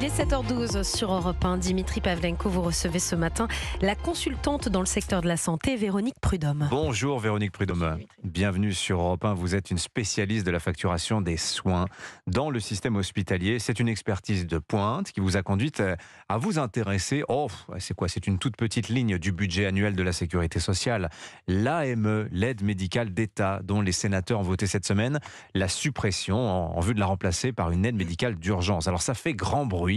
Il est 7h12 sur Europe 1. Dimitri Pavlenko, vous recevez ce matin la consultante dans le secteur de la santé, Véronique Prudhomme. Bonjour Véronique Prudhomme, bienvenue sur Europe 1. Vous êtes une spécialiste de la facturation des soins dans le système hospitalier. C'est une expertise de pointe qui vous a conduite à vous intéresser. C'est une toute petite ligne du budget annuel de la sécurité sociale. L'AME, l'aide médicale d'État, dont les sénateurs ont voté cette semaine la suppression en vue de la remplacer par une aide médicale d'urgence. Alors ça fait grand bruit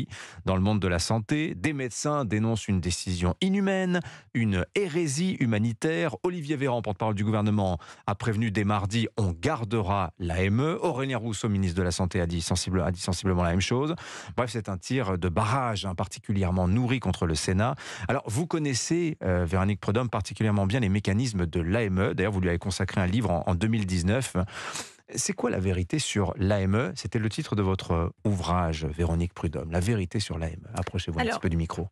dans le monde de la santé. Des médecins dénoncent une décision inhumaine, une hérésie humanitaire. Olivier Véran, porte-parole du gouvernement, a prévenu dès mardi, on gardera l'AME. Aurélien Rousseau, ministre de la Santé, a dit sensiblement la même chose. Bref, c'est un tir de barrage particulièrement nourri contre le Sénat. Alors, vous connaissez, Véronique Prudhomme, particulièrement bien les mécanismes de l'AME. D'ailleurs, vous lui avez consacré un livre en 2019. C'est quoi la vérité sur l'AME? C'était le titre de votre ouvrage, Véronique Prudhomme. La vérité sur l'AME. Approchez-vous un petit peu du micro.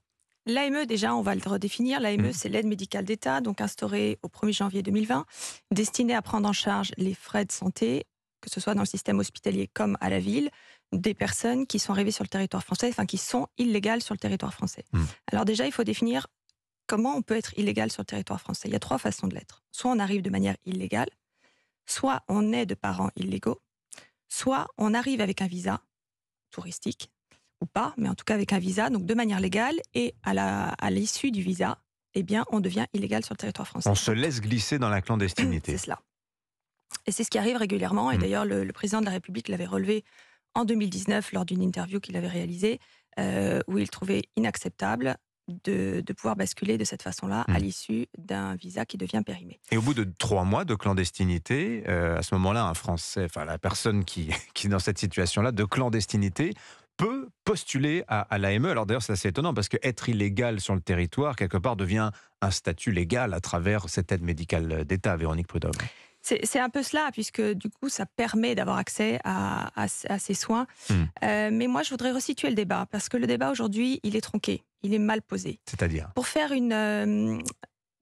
L'AME, déjà, on va le redéfinir. L'AME, c'est l'aide médicale d'État, donc instaurée au 1er janvier 2020, destinée à prendre en charge les frais de santé, que ce soit dans le système hospitalier comme à la ville, des personnes qui sont arrivées sur le territoire français, enfin qui sont illégales sur le territoire français. Alors déjà, il faut définir comment on peut être illégal sur le territoire français. Il y a 3 façons de l'être. Soit on arrive de manière illégale, soit on est de parents illégaux, soit on arrive avec un visa touristique, ou pas, mais en tout cas avec un visa, donc de manière légale, et à l'issue du visa, eh bien, on devient illégal sur le territoire français. On se laisse glisser dans la clandestinité. C'est cela. Et c'est ce qui arrive régulièrement, et d'ailleurs le président de la République l'avait relevé en 2019 lors d'une interview qu'il avait réalisée, où il trouvait inacceptable de pouvoir basculer de cette façon-là à l'issue d'un visa qui devient périmé. Et au bout de 3 mois de clandestinité, à ce moment-là, un Français, enfin la personne qui est dans cette situation-là de clandestinité, peut postuler à l'AME. Alors d'ailleurs, c'est assez étonnant parce qu'être illégal sur le territoire, quelque part, devient un statut légal à travers cette aide médicale d'État, Véronique Prudhomme. C'est un peu cela, puisque du coup, ça permet d'avoir accès à ces soins. Mais moi, je voudrais resituer le débat, parce que le débat aujourd'hui, il est tronqué, il est mal posé. C'est-à-dire ? Pour faire une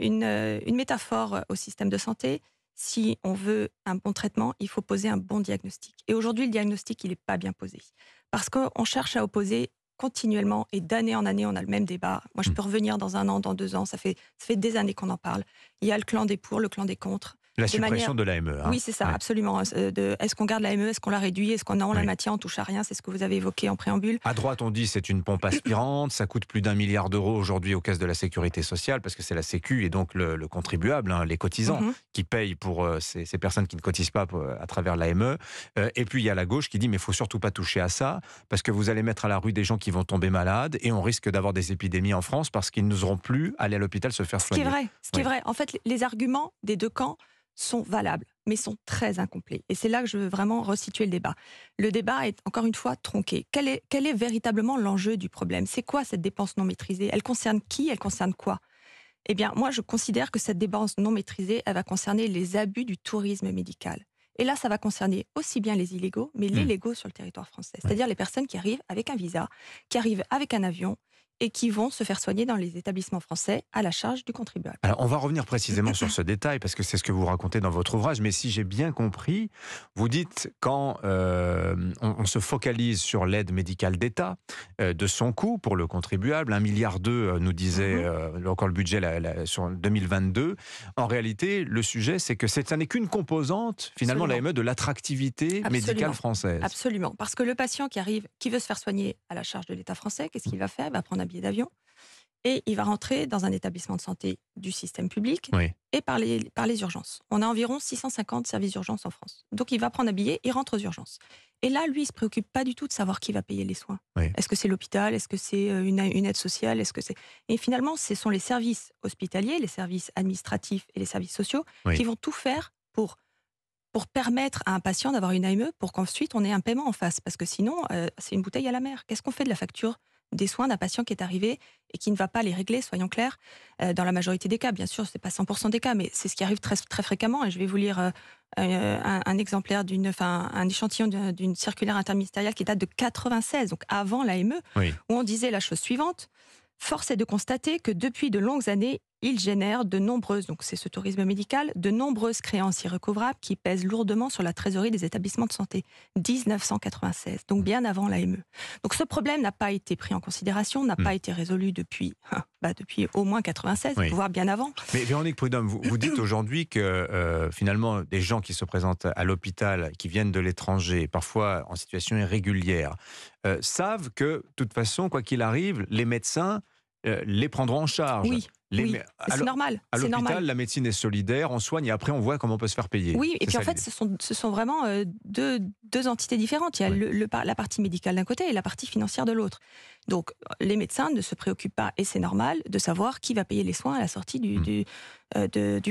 métaphore au système de santé, si on veut un bon traitement, il faut poser un bon diagnostic. Et aujourd'hui, le diagnostic, il n'est pas bien posé. Parce qu'on cherche à opposer continuellement, et d'année en année, on a le même débat. Moi, je peux revenir dans 1 an, dans 2 ans, ça fait des années qu'on en parle. Il y a le clan des pour, le clan des contre. La suppression de l'AME. Oui, c'est ça, absolument. Est-ce qu'on garde l'AME? Est-ce qu'on la réduit? Est-ce qu'on la maintient? On touche à rien? C'est ce que vous avez évoqué en préambule. À droite, on dit c'est une pompe aspirante. Ça coûte plus d'1 milliard d'euros aujourd'hui aux caisses de la sécurité sociale, parce que c'est la Sécu et donc le contribuable, les cotisants, qui payent pour ces personnes qui ne cotisent pas à travers l'AME. Et puis il y a la gauche qui dit mais il ne faut surtout pas toucher à ça, parce que vous allez mettre à la rue des gens qui vont tomber malades et on risque d'avoir des épidémies en France parce qu'ils n'oseront plus aller à l'hôpital se faire soigner. Ce qui est vrai. En fait, les arguments des 2 camps sont valables, mais sont très incomplets. Et c'est là que je veux vraiment resituer le débat. Le débat est, encore une fois, tronqué. Quel est véritablement l'enjeu du problème? C'est quoi cette dépense non maîtrisée? Elle concerne qui? Elle concerne quoi? Eh bien, moi, je considère que cette dépense non maîtrisée, elle va concerner les abus du tourisme médical. Et là, ça va concerner aussi bien les illégaux, mais les légaux sur le territoire français. C'est-à-dire les personnes qui arrivent avec un visa, qui arrivent avec un avion, et qui vont se faire soigner dans les établissements français à la charge du contribuable. Alors, on va revenir précisément sur ce détail, parce que c'est ce que vous racontez dans votre ouvrage, mais si j'ai bien compris, vous dites quand on se focalise sur l'aide médicale d'État, de son coût pour le contribuable, 1,2 milliard nous disait encore le budget sur 2022, en réalité, le sujet, c'est que ça n'est qu'une composante, finalement, l'AME, de l'attractivité médicale française. Absolument, parce que le patient qui arrive, qui veut se faire soigner à la charge de l'État français, qu'est-ce qu'il va faire? Il va prendre un billet d'avion et il va rentrer dans un établissement de santé du système public et par les urgences. On a environ 650 services d'urgence en France. Donc il va prendre un billet, il rentre aux urgences. Et là, lui, il ne se préoccupe pas du tout de savoir qui va payer les soins. Est-ce que c'est l'hôpital? Est-ce que c'est une aide sociale? Et finalement, ce sont les services hospitaliers, les services administratifs et les services sociaux qui vont tout faire pour permettre à un patient d'avoir une AME pour qu'ensuite on ait un paiement en face. Parce que sinon, c'est une bouteille à la mer. Qu'est-ce qu'on fait de la facture des soins d'un patient qui est arrivé et qui ne va pas les régler, soyons clairs, dans la majorité des cas? Bien sûr, ce n'est pas 100% des cas, mais c'est ce qui arrive très, très fréquemment. Et je vais vous lire un exemplaire un échantillon d'une circulaire interministérielle qui date de 96, donc avant l'AME, où on disait la chose suivante: force est de constater que depuis de longues années, il génère de nombreuses, donc c'est ce tourisme médical, de nombreuses créances irrécouvrables qui pèsent lourdement sur la trésorerie des établissements de santé. 1996, donc bien avant l'AME. Donc ce problème n'a pas été pris en considération, n'a pas été résolu depuis au moins 96, voire bien avant. Mais Véronique Prudhomme, vous dites aujourd'hui que finalement, des gens qui se présentent à l'hôpital, qui viennent de l'étranger, parfois en situation irrégulière, savent que, de toute façon, quoi qu'il arrive, les médecins les prendront en charge. Oui. C'est normal. À l'hôpital, la médecine est solidaire, on soigne et après on voit comment on peut se faire payer. Oui, et puis en fait, ce sont vraiment deux entités différentes. Il y a la partie médicale d'un côté et la partie financière de l'autre. Donc les médecins ne se préoccupent pas, et c'est normal, de savoir qui va payer les soins à la sortie du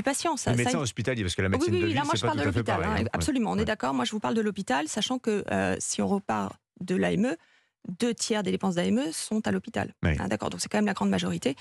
patient. Le médecin hospitalier, parce que la médecine de ville, c'est pas tout à fait pareil. Absolument, on est d'accord. Moi, je vous parle de l'hôpital, sachant que si on repart de l'AME, 2/3 des dépenses d'AME sont à l'hôpital. D'accord, donc c'est quand même la grande majorité.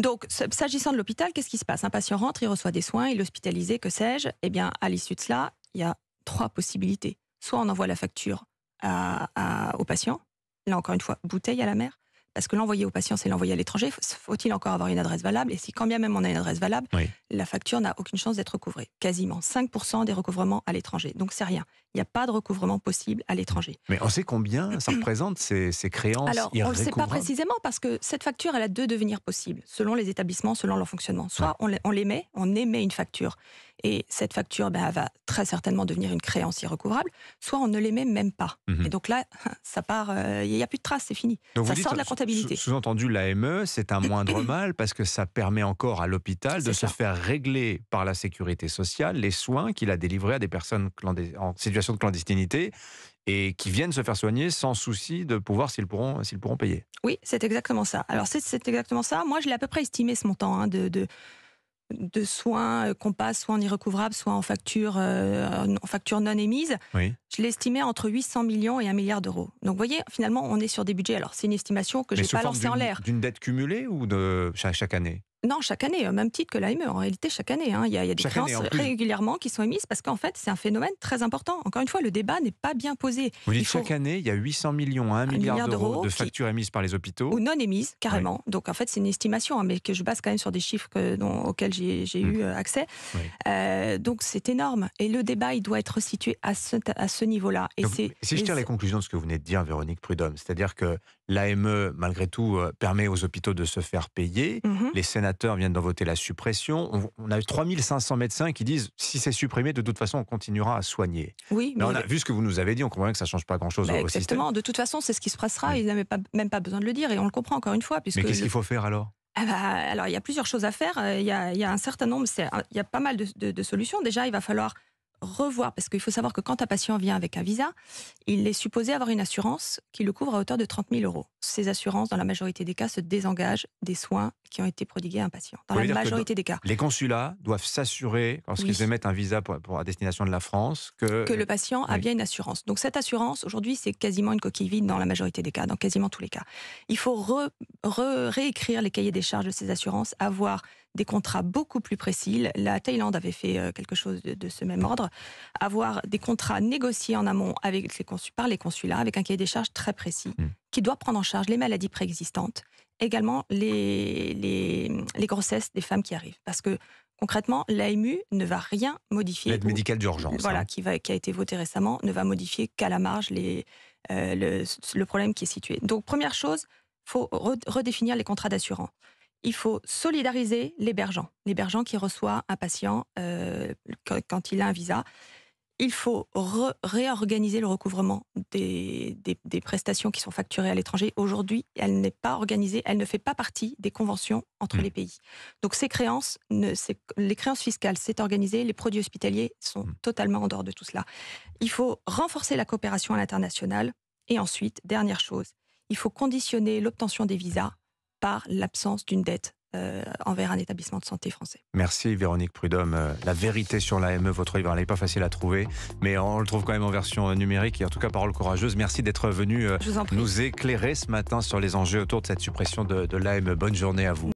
Donc, s'agissant de l'hôpital, qu'est-ce qui se passe? Un patient rentre, il reçoit des soins, il est hospitalisé, que sais-je? Eh bien, à l'issue de cela, il y a 3 possibilités. Soit on envoie la facture au patient, là encore une fois, bouteille à la mer, parce que l'envoyer au patient, c'est l'envoyer à l'étranger. Faut-il encore avoir une adresse valable? Et si quand bien même on a une adresse valable, la facture n'a aucune chance d'être recouvrée. Quasiment 5% des recouvrements à l'étranger. Donc c'est rien. Il n'y a pas de recouvrement possible à l'étranger. Mais on sait combien ça représente ces créances irrécouvrables? Alors, on ne le sait pas précisément parce que cette facture, elle a 2 devenirs possibles, selon les établissements, selon leur fonctionnement. Soit on émet une facture, et cette facture va très certainement devenir une créance irrecouvrable, soit on ne l'émet même pas. Et donc là, ça part, il n'y a plus de traces, c'est fini. Donc ça sort de la comptabilité. Sous-entendu, l'AME, c'est un moindre mal parce que ça permet encore à l'hôpital de se faire régler par la sécurité sociale les soins qu'il a délivrés à des personnes en situation de clandestinité et qui viennent se faire soigner sans souci de pouvoir s'ils pourront payer. Oui, c'est exactement ça. Alors c'est exactement ça. Moi, je l'ai à peu près estimé ce montant de soins qu'on passe soit en irrecouvrable, soit en facture non émise. Je l'ai estimé entre 800 millions et 1 milliard d'euros. Donc vous voyez, finalement, on est sur des budgets. Alors c'est une estimation que je n'ai pas lancée en l'air. D'une dette cumulée ou chaque année? Non, chaque année, même titre que l'AME. En réalité, chaque année. Il y a des créances régulièrement qui sont émises parce qu'en fait, c'est un phénomène très important. Encore une fois, le débat n'est pas bien posé. Vous dites chaque année, il y a 800 millions à 1 milliard d'euros de factures émises par les hôpitaux? Ou non émises, carrément. Donc en fait, c'est une estimation, mais que je base quand même sur des chiffres auxquels j'ai eu accès. Donc c'est énorme. Et le débat, il doit être situé à ce niveau-là. Et si je tire les conclusions de ce que vous venez de dire, Véronique Prudhomme, c'est-à-dire que l'AME, malgré tout, permet aux hôpitaux de se faire payer. Les sénateurs viennent d'en voter la suppression. On a eu 3500 médecins qui disent si c'est supprimé, de toute façon, on continuera à soigner. Oui, mais on a vu ce que vous nous avez dit, on comprend bien que ça ne change pas grand-chose au système. Exactement. De toute façon, c'est ce qui se passera. Ils n'avaient même pas besoin de le dire et on le comprend encore une fois. Mais qu'est-ce qu'il faut faire alors? Alors, il y a plusieurs choses à faire. Il y a un certain nombre, il y a pas mal de solutions. Déjà, il va falloir revoir, parce qu'il faut savoir que quand un patient vient avec un visa, il est supposé avoir une assurance qui le couvre à hauteur de 30 000 euros. Ces assurances, dans la majorité des cas, se désengagent des soins qui ont été prodigués à un patient. Dans la majorité des cas. Les consulats doivent s'assurer, lorsqu'ils émettent un visa pour la destination de la France, que le patient a bien une assurance. Donc cette assurance, aujourd'hui, c'est quasiment une coquille vide dans la majorité des cas, dans quasiment tous les cas. Il faut réécrire les cahiers des charges de ces assurances, avoir des contrats beaucoup plus précis. La Thaïlande avait fait quelque chose de ce même ordre. Avoir des contrats négociés en amont par les consulats, avec un cahier des charges très précis, qui doit prendre en charge les maladies préexistantes, également les grossesses des femmes qui arrivent. Parce que concrètement, l'AMU ne va rien modifier. L'aide médicale d'urgence. Voilà, qui a été votée récemment, ne va modifier qu'à la marge le problème qui est situé. Donc première chose, il faut redéfinir les contrats d'assurance. Il faut solidariser l'hébergeant qui reçoit un patient quand il a un visa. Il faut réorganiser le recouvrement des prestations qui sont facturées à l'étranger. Aujourd'hui, elle n'est pas organisée, elle ne fait pas partie des conventions entre les pays. Donc les créances fiscales, c'est organisé, les produits hospitaliers sont totalement en dehors de tout cela. Il faut renforcer la coopération à l'international. Et ensuite, dernière chose, il faut conditionner l'obtention des visas par l'absence d'une dette envers un établissement de santé français. Merci Véronique Prudhomme. La vérité sur l'AME, votre livre, n'est pas facile à trouver, mais on le trouve quand même en version numérique et en tout cas parole courageuse. Merci d'être venu nous éclairer ce matin sur les enjeux autour de cette suppression de l'AME. Bonne journée à vous.